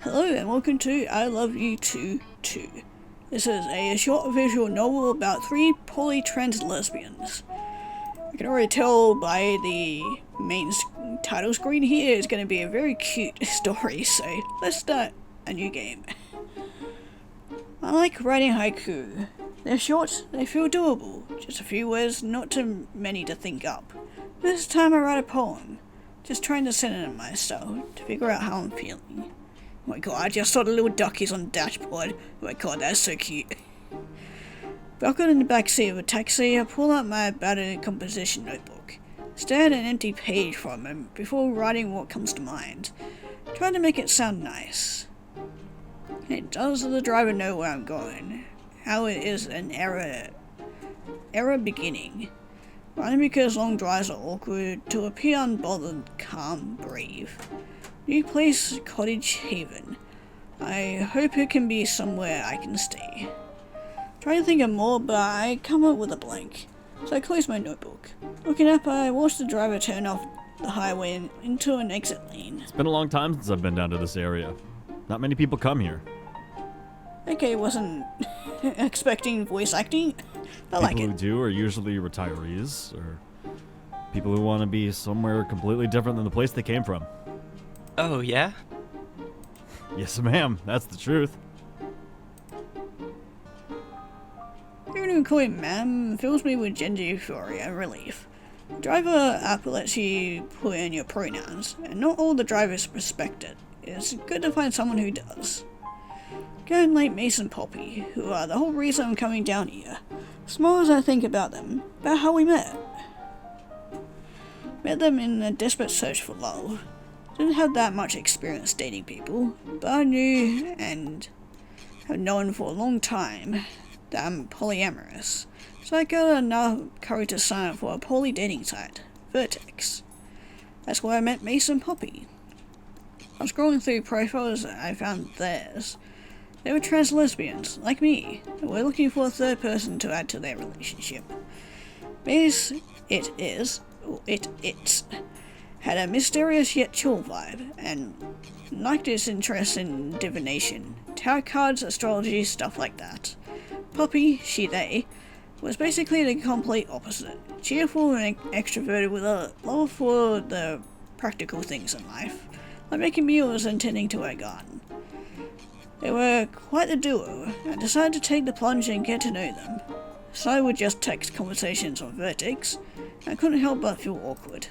Hello and welcome to I Love You Too Too. This is a short visual novel about three poly-trans lesbians. I can already tell by the main title screen here it's going to be a very cute story, so let's start a new game. I like writing haiku. They're short, they feel doable, just a few words, not too many to think up. This time I write a poem, just trying to send it in myself to figure out how I'm feeling. Oh my god, I just saw the little duckies on the dashboard. Oh my god, that's so cute. Buckled in the backseat of a taxi, I pull out my battered composition notebook. Stare at an empty page for a moment before writing what comes to mind. Trying to make it sound nice. It does the driver know where I'm going. How it is an error beginning. Running because long drives are awkward, to appear unbothered, calm, brave. New place, Cottage Haven. I hope it can be somewhere I can stay. Try to think of more, but I come up with a blank. So I close my notebook. Looking up, I watch the driver turn off the highway and into an exit lane. It's been a long time since I've been down to this area. Not many people come here. Okay, wasn't expecting voice acting. I like it. People who do are usually retirees, or people who want to be somewhere completely different than the place they came from. Oh, yeah? Yes, ma'am. That's the truth. Even if you call him ma'am fills me with gender euphoria and relief. The driver app lets you put in your pronouns, and not all the drivers respect it. It's good to find someone who does. Going like Mason Poppy, who are the whole reason I'm coming down here. Small as I think about them, about how we met. Met them in a desperate search for love. Didn't have that much experience dating people, but I knew and have known for a long time that I'm polyamorous. So I got enough courage to sign up for a poly dating site, Vertex. That's where I met Mason Poppy. I was scrolling through profiles and I found theirs. They were trans lesbians, like me, and were looking for a third person to add to their relationship. It had a mysterious yet chill vibe, and liked its interest in divination, tarot cards, astrology, stuff like that. Poppy, they, was basically the complete opposite. Cheerful and extroverted with a love for the practical things in life, like making meals and tending to a garden. They were quite the duo, and decided to take the plunge and get to know them. So with just text conversations on Vertex, I couldn't help but feel awkward.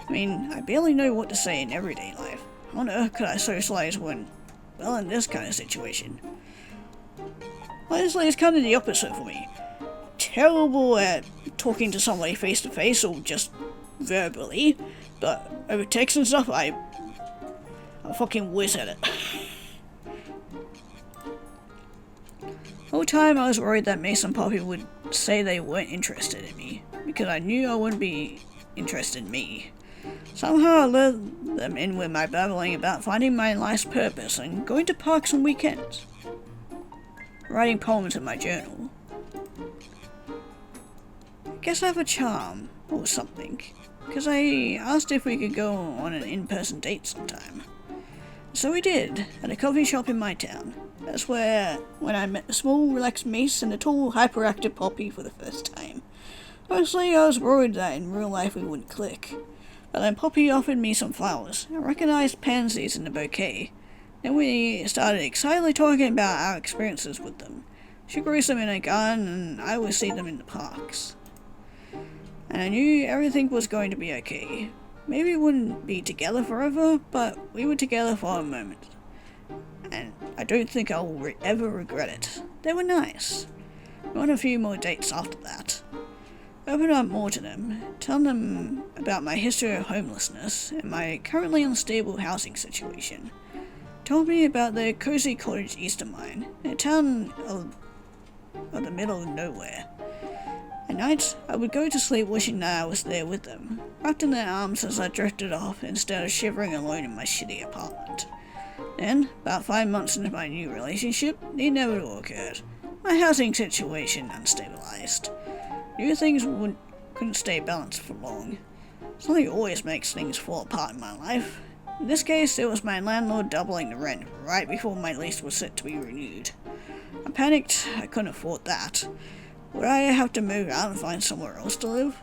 I mean, I barely know what to say in everyday life. How on earth could I socialize when, well, in this kind of situation? Honestly, it's kind of the opposite for me. Terrible at talking to somebody face to face or just verbally, but over text and stuff, I fucking whiz at it. The whole time I was worried that Mason Poppy would say they weren't interested in me, because I knew I wouldn't be interested in me. Somehow I lured them in with my babbling about finding my life's purpose and going to parks on weekends. Writing poems in my journal. I guess I have a charm, or something, because I asked if we could go on an in-person date sometime. So we did, at a coffee shop in my town. That's when I met the small, relaxed Mace and the tall, hyperactive Poppy for the first time. Honestly, I was worried that in real life we wouldn't click. But then Poppy offered me some flowers. I recognized pansies in the bouquet. Then we started excitedly talking about our experiences with them. She grew them in a garden and I would see them in the parks. And I knew everything was going to be okay. Maybe we wouldn't be together forever, but we were together for a moment. And I don't think I'll ever regret it. They were nice. We went on a few more dates after that. Opened up more to them, telling them about my history of homelessness and my currently unstable housing situation. Told me about the cozy cottage east of mine, in a town of the middle of nowhere. At night, I would go to sleep wishing that I was there with them, wrapped in their arms as I drifted off instead of shivering alone in my shitty apartment. Then, about 5 months into my new relationship, the inevitable occurred. My housing situation unstabilized. Knew things couldn't stay balanced for long. Something always makes things fall apart in my life. In this case, it was my landlord doubling the rent right before my lease was set to be renewed. I panicked. I couldn't afford that. Would I have to move out and find somewhere else to live?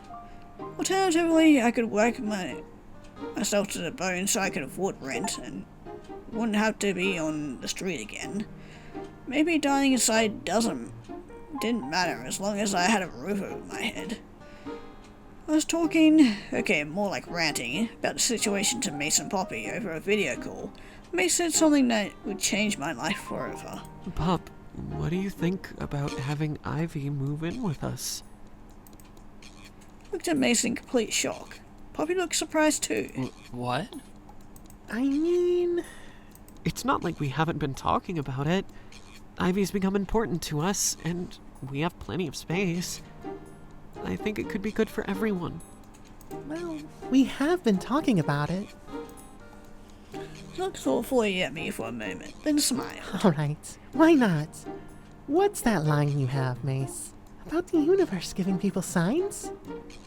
Alternatively, I could work myself to the bone so I could afford rent and wouldn't have to be on the street again. Maybe dying inside didn't matter as long as I had a roof over my head. I was talking, okay, more like ranting, about the situation to Mason Poppy over a video call. Mace said something that would change my life forever. Pop, what do you think about having Ivy move in with us? Looked at Mace in complete shock. Poppy looked surprised too. What? I mean, it's not like we haven't been talking about it. Ivy's become important to us, and we have plenty of space. I think it could be good for everyone. Well, we have been talking about it. Looked thoughtfully at me for a moment, then smiled. Alright, why not? What's that line you have, Mace? About the universe giving people signs?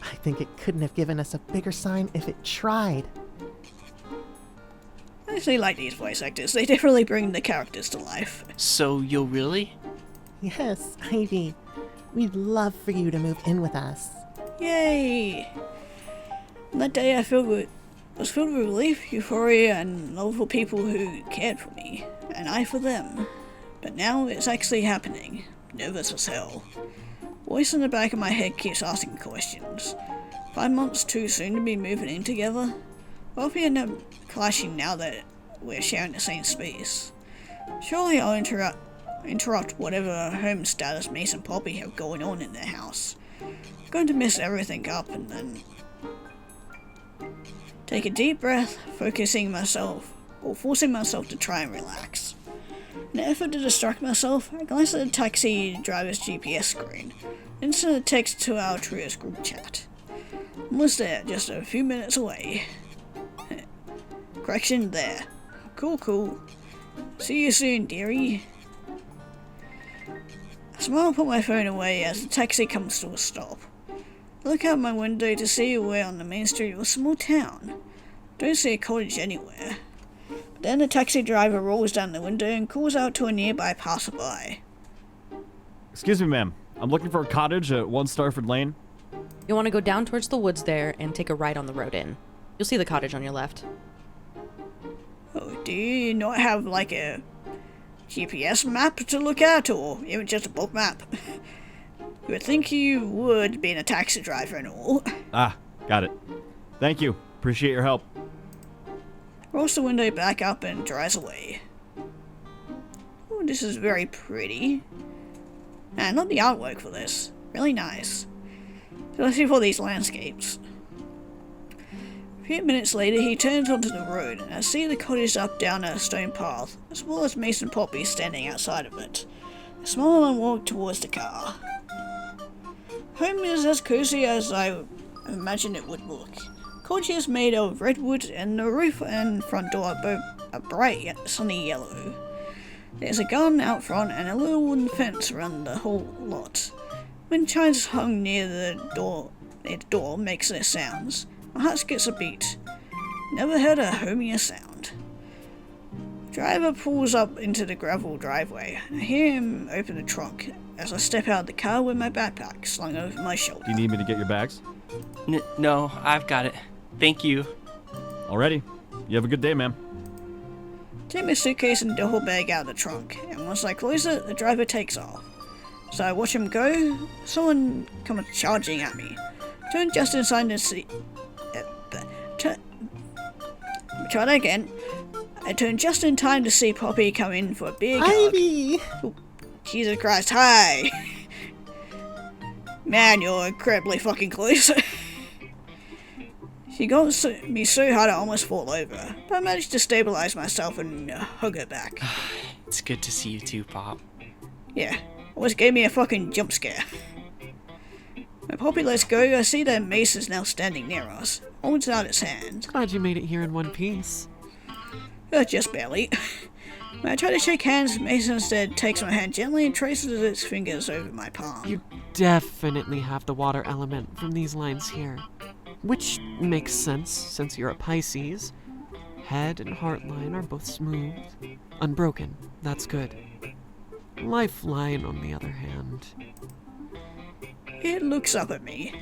I think it couldn't have given us a bigger sign if it tried. I actually like these voice actors. They definitely bring the characters to life. So you'll really? Yes, Ivy. We'd love for you to move in with us. Yay! On that day was filled with relief, euphoria, and love for people who cared for me, and I for them. But now it's actually happening. Nervous as hell. Voice in the back of my head keeps asking questions. 5 months too soon to be moving in together? What if we end up clashing now that we're sharing the same space? Surely I'll interrupt whatever home status Mace and Poppy have going on in their house. I'm going to mess everything up and then take a deep breath, forcing myself to try and relax. In an effort to distract myself, I glanced at the taxi driver's GPS screen, then sent a text to our trio's group chat. Almost there, just a few minutes away. Correction there. Cool. See you soon, dearie. I smile and put my phone away as the taxi comes to a stop. I look out my window to see we're on the main street of a small town. Don't see a cottage anywhere. But then the taxi driver rolls down the window and calls out to a nearby passerby. Excuse me, ma'am. I'm looking for a cottage at 1 Starford Lane. You want to go down towards the woods there and take a right on the road in. You'll see the cottage on your left. Oh, do you not have like a GPS map to look at, or even just a book map? You would think you would, being a taxi driver and all. Ah, got it. Thank you. Appreciate your help. Rolls the window back up and drives away. Oh, this is very pretty. And not the artwork for this. Really nice. Especially for these landscapes. A few minutes later, he turns onto the road, and I see the cottage up down a stone path, as well as Mason Poppy standing outside of it. I smile and walk towards the car. Home is as cozy as I imagined it would look. Cottage is made of redwood, and the roof and front door are both a bright, sunny yellow. There's a garden out front and a little wooden fence around the whole lot. Wind chimes hung near the door makes their sounds. My heart skips a beat. Never heard a homier sound. Driver pulls up into the gravel driveway. I hear him open the trunk as I step out of the car with my backpack slung over my shoulder. Do you need me to get your bags? No, I've got it. Thank you. Alrighty. You have a good day, ma'am. Take my suitcase and duffel bag out of the trunk, and once I close it, the driver takes off. So I watch him go. Someone comes charging at me. Turn just in time to see. Try that again. I turn just in time to see Poppy come in for a big hug. Ivy! Oh, Jesus Christ, hi! Man, you're incredibly fucking close. She got me so hard I almost fall over, but I managed to stabilize myself and hug her back. It's good to see you too, Pop. Yeah, almost gave me a fucking jump scare. When Poppy lets go, I see that Mace is now standing near us, holds out his hand. Glad you made it here in one piece. Just barely. When I try to shake hands, Mace instead takes my hand gently and traces its fingers over my palm. You definitely have the water element from these lines here. Which makes sense, since you're a Pisces. Head and heart line are both smooth. Unbroken. That's good. Lifeline, on the other hand. It looks up at me.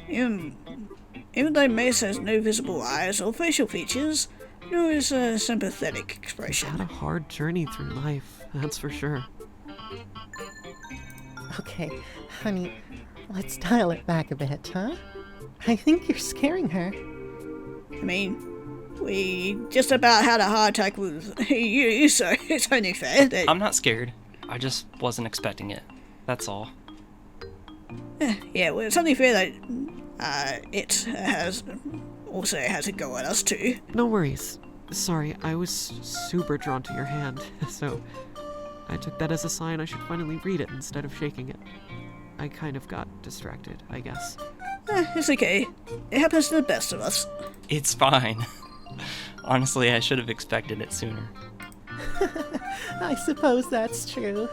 Even though Mace has no visible eyes or facial features, nor is a sympathetic Had expression. a hard journey through life, that's for sure. Okay, honey, let's dial it back a bit, huh? I think you're scaring her. I mean, we just about had a heart attack with you, so it's only fair that... I'm not scared. I just wasn't expecting it. That's all. Yeah, well, it's only fair that it has a go at us too. No worries. Sorry, I was super drawn to your hand, so I took that as a sign I should finally read it instead of shaking it. I kind of got distracted, I guess. It's okay. It happens to the best of us. It's fine. Honestly, I should have expected it sooner. I suppose that's true.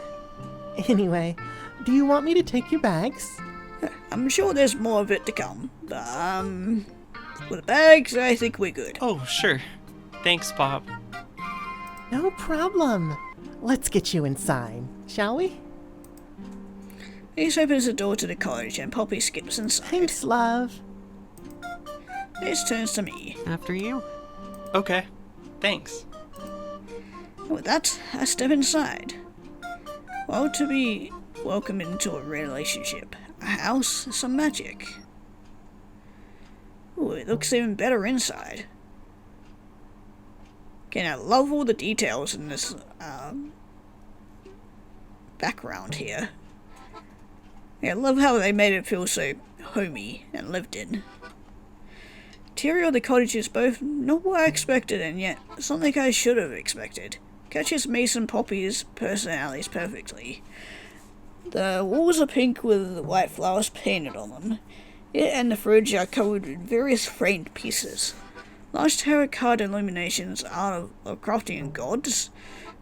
Anyway, do you want me to take your bags? I'm sure there's more of it to come, but with the bags, I think we're good. Oh, sure. Thanks, Pop. No problem. Let's get you inside, shall we? Ace opens the door to the cottage and Poppy skips inside. Thanks, love. Ace turns to me. After you? Okay. Thanks. And with that, I step inside. Well, to be welcomed into a relationship, a house, some magic. Ooh, it looks even better inside. Again, I love all the details in this background here. Yeah, I love how they made it feel so homey and lived in. Interior of the cottage is both not what I expected and yet something I should have expected. Catches Mace and Poppy's personalities perfectly. The walls are pink with white flowers painted on them. It and the fridge are covered with various framed pieces. Large tarot card illuminations are of crafting gods.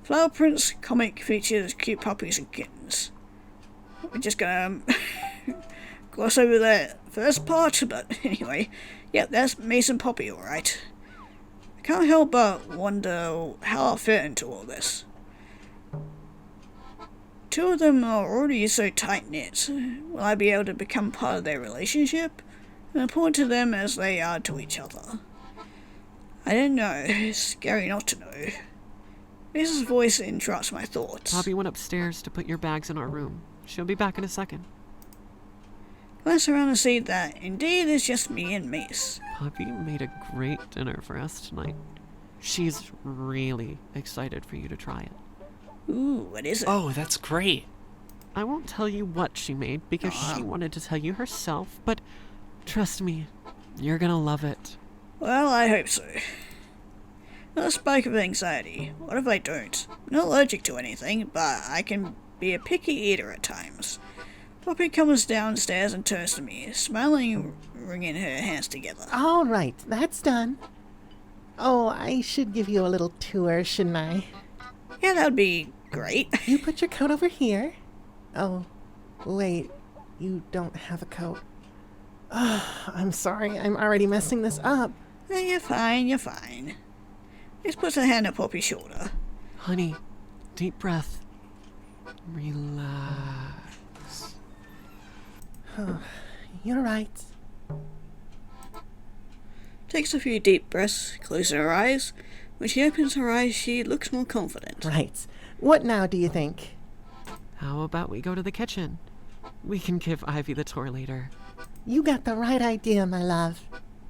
Flower prints, comic features, cute puppies and kittens. We're just gonna gloss over that first part, but anyway, yep, that's Mace and Poppy, alright. I can't help but wonder how I'll fit into all this. Two of them are already so tight-knit. Will I be able to become part of their relationship? And important to them as they are to each other. I don't know. It's scary not to know. Mace's voice interrupts my thoughts. Poppy went upstairs to put your bags in our room. She'll be back in a second. Glance around and see that indeed it's just me and Mace. Poppy made a great dinner for us tonight. She's really excited for you to try it. Ooh, what is it? Oh, that's great. I won't tell you what she made because she wanted to tell you herself, but trust me, you're gonna love it. Well, I hope so. Not a spike of anxiety. What if I don't? I'm not allergic to anything, but I can be a picky eater at times. Poppy comes downstairs and turns to me, smiling, wringing her hands together. All right, that's done. Oh, I should give you a little tour, shouldn't I? Yeah, that would be great. You put your coat over here. Oh, wait, you don't have a coat. I'm sorry, I'm already messing this up. You're fine, you're fine. Mace puts a hand on Poppy's shoulder. Honey, deep breath. Relax. You're right. Takes a few deep breaths, closes her eyes. When she opens her eyes, she looks more confident. Right. What now, do you think? How about we go to the kitchen? We can give Ivy the tour later. You got the right idea, my love.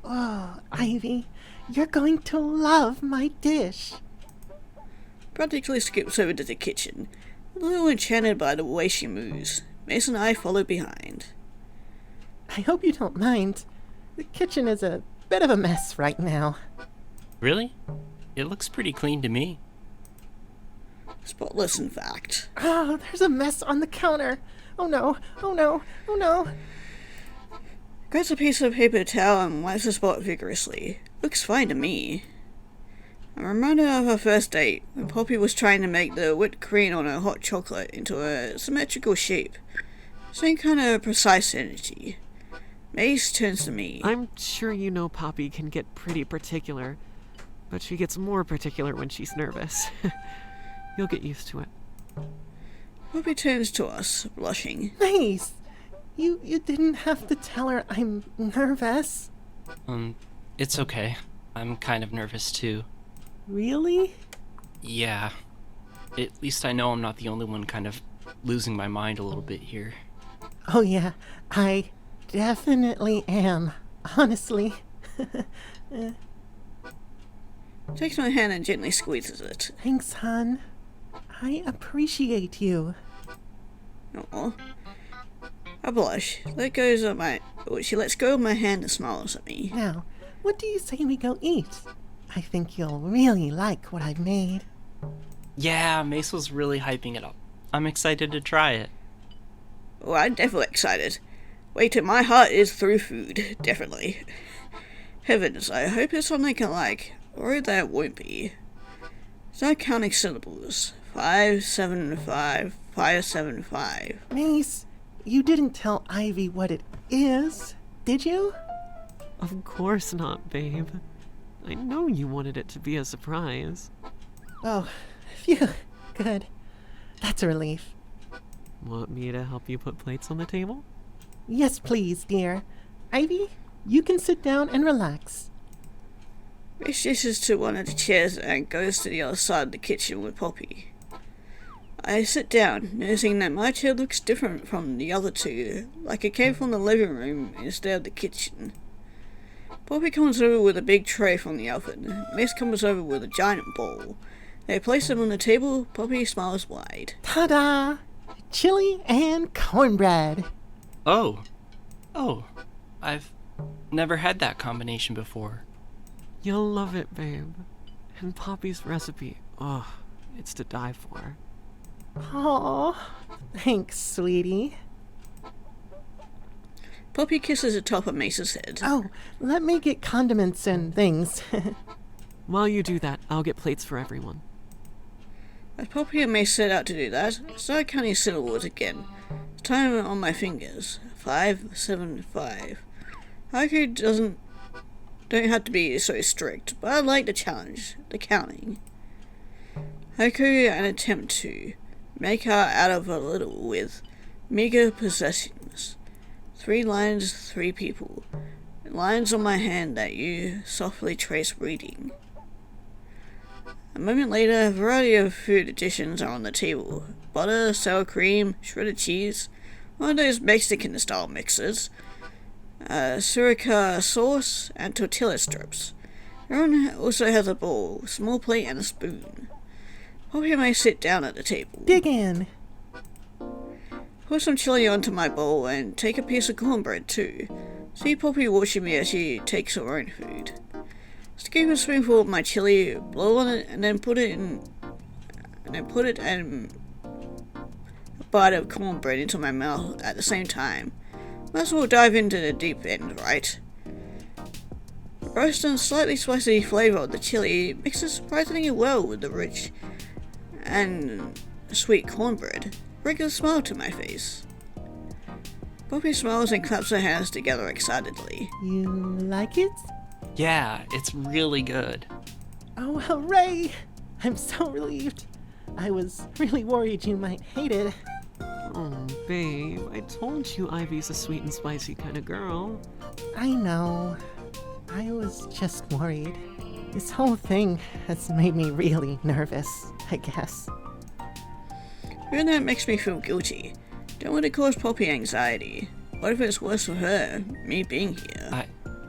Oh, Ivy, you're going to love my dish. Practically skips over to the kitchen, a little enchanted by the way she moves. Mace and I follow behind. I hope you don't mind. The kitchen is a bit of a mess right now. Really? It looks pretty clean to me. Spotless, in fact. Oh, there's a mess on the counter. Oh no, oh no, oh no. Grabs a piece of paper towel and wipes the spot vigorously. Looks fine to me. I'm reminded of our first date, when Poppy was trying to make the whipped cream on her hot chocolate into a symmetrical shape. Same kind of precise energy. Mace turns to me. I'm sure you know Poppy can get pretty particular. but she gets more particular when she's nervous. You'll get used to it. Poppy turns to us, blushing. Mace! You didn't have to tell her I'm nervous. It's okay. I'm kind of nervous too. Really? Yeah. At least I know I'm not the only one kind of losing my mind a little bit here. Oh yeah, I definitely am. Honestly. Takes my hand and gently squeezes it. Thanks, hon. I appreciate you. Aw. I blush. She lets go of my hand and smiles at me. Now, what do you say we go eat? I think you'll really like what I've made. Yeah, Mace was really hyping it up. I'm excited to try it. Oh, I'm definitely excited. Wait till my heart is through food. Definitely. Heavens, I hope it's something I like. Or that won't be. Start counting syllables. 5, 7, 5, 5, 7, 5. Mace, you didn't tell Ivy what it is, did you? Of course not, babe. I know you wanted it to be a surprise. Oh, phew. Good. That's a relief. Want me to help you put plates on the table? Yes, please, dear. Ivy, you can sit down and relax. Mace gestures to one of the chairs and goes to the other side of the kitchen with Poppy. I sit down, noticing that my chair looks different from the other two, like it came from the living room instead of the kitchen. Poppy comes over with a big tray from the oven. Mace comes over with a giant bowl. They place them on the table. Poppy smiles wide. Ta-da! Chili and cornbread. Oh. I've never had that combination before. You'll love it, babe. And Poppy's recipe, it's to die for. Aw, thanks, sweetie. Poppy kisses the top of Mace's head. Oh, let me get condiments and things. While you do that, I'll get plates for everyone. As Poppy and Mace set out to do that, I start counting syllables again. Time on my fingers. 5, 7, 5. Haiku don't have to be so strict, but I like the challenge, the counting. Haiku an attempt to make art out of a little with meager possessions. 3 lines, 3 people. Lines on my hand that you softly trace reading. A moment later, a variety of food additions are on the table. Butter, sour cream, shredded cheese, one of those Mexican-style mixes, sriracha sauce, and tortilla strips. Everyone also has a bowl, small plate, and a spoon. Poppy may sit down at the table. Dig in. Pour some chili onto my bowl and take a piece of cornbread too. See Poppy watching me as she takes her own food. Scoop a spoonful of my chili, blow on it, and then put it and a bite of cornbread into my mouth at the same time. Might as well dive into the deep end, right? The roast and slightly spicy flavor of the chili mixes surprisingly well with the rich and sweet cornbread. Brings a smile to my face. Poppy smiles and claps her hands together excitedly. You like it? Yeah, it's really good. Oh, hooray! I'm so relieved. I was really worried you might hate it. Oh, babe, I told you Ivy's a sweet and spicy kind of girl. I know. I was just worried. This whole thing has made me really nervous, I guess. Even that makes me feel guilty. Don't want to cause Poppy anxiety. What if it's worse for her, me being here?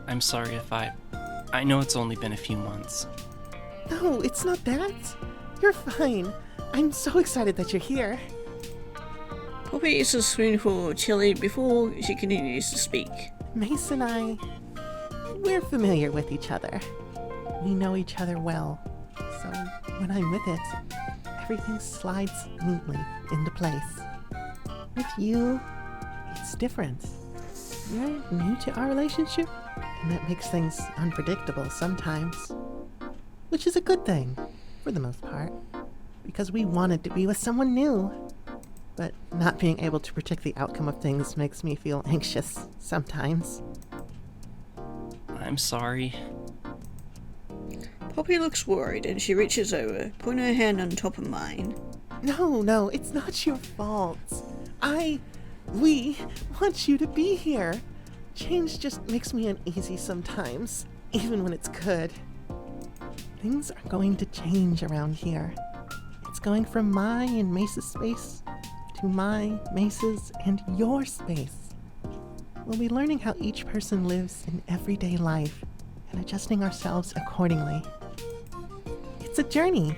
I'm sorry if I know it's only been a few months. No, it's not that. You're fine. I'm so excited that you're here. Poppy eats a spoonful of chili before she continues to speak. Mace and I, we're familiar with each other. We know each other well. So when I'm with it, everything slides neatly into place. With you, it's different. You're new to our relationship, and that makes things unpredictable sometimes. Which is a good thing, for the most part, because we wanted to be with someone new. But not being able to predict the outcome of things makes me feel anxious sometimes. I'm sorry. Poppy looks worried and she reaches over, putting her hand on top of mine. No, it's not your fault. We want you to be here. Change just makes me uneasy sometimes, even when it's good. Things are going to change around here. It's going from my and Mace's space to my, Mace's, and your space. We'll be learning how each person lives in everyday life and adjusting ourselves accordingly. It's a journey,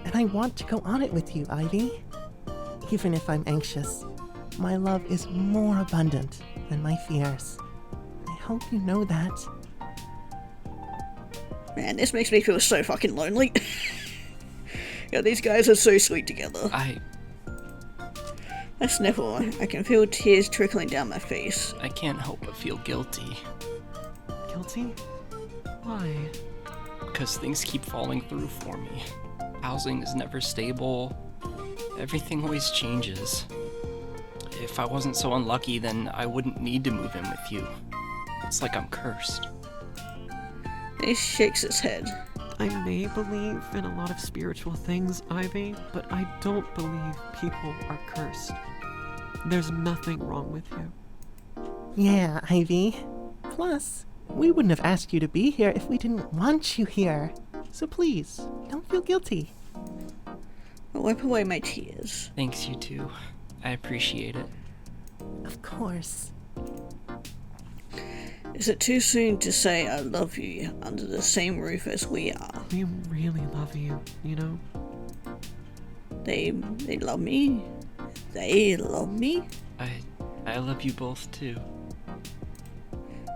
and I want to go on it with you, Ivy. Even if I'm anxious, my love is more abundant than my fears. I hope you know that. Man, this makes me feel so fucking lonely. Yeah, these guys are so sweet together. I sniffle. I can feel tears trickling down my face. I can't help but feel guilty. Guilty? Why? Because things keep falling through for me. Housing is never stable. Everything always changes. If I wasn't so unlucky, then I wouldn't need to move in with you. It's like I'm cursed. He shakes his head. I may believe in a lot of spiritual things, Ivy, but I don't believe people are cursed. There's nothing wrong with you. Yeah, Ivy. Plus, we wouldn't have asked you to be here if we didn't want you here. So please, don't feel guilty. I wipe away my tears. Thanks, you two. I appreciate it. Of course. Is it too soon to say I love you under the same roof as we are? We really love you, you know? They love me? They love me? I love you both too.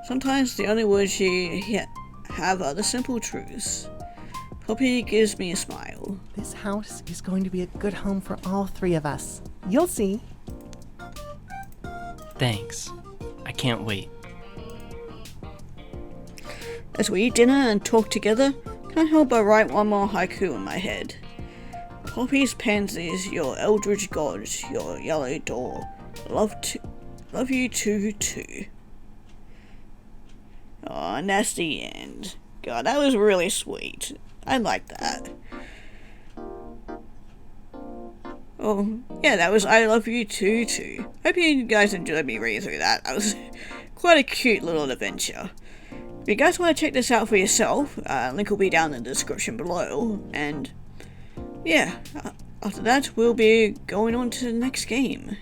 Sometimes the only words you have are the simple truths. Poppy gives me a smile. This house is going to be a good home for all three of us. You'll see. Thanks. I can't wait. As we eat dinner and talk together, can't help but write one more haiku in my head. Poppy's pansies, your eldritch gods, your yellow door. Love you too. Oh, and that's the end. God, that was really sweet. I like that. Oh, yeah, that was I love you too. Hope you guys enjoyed me reading through that. That was quite a cute little adventure. If you guys want to check this out for yourself, link will be down in the description below. And yeah, after that, we'll be going on to the next game.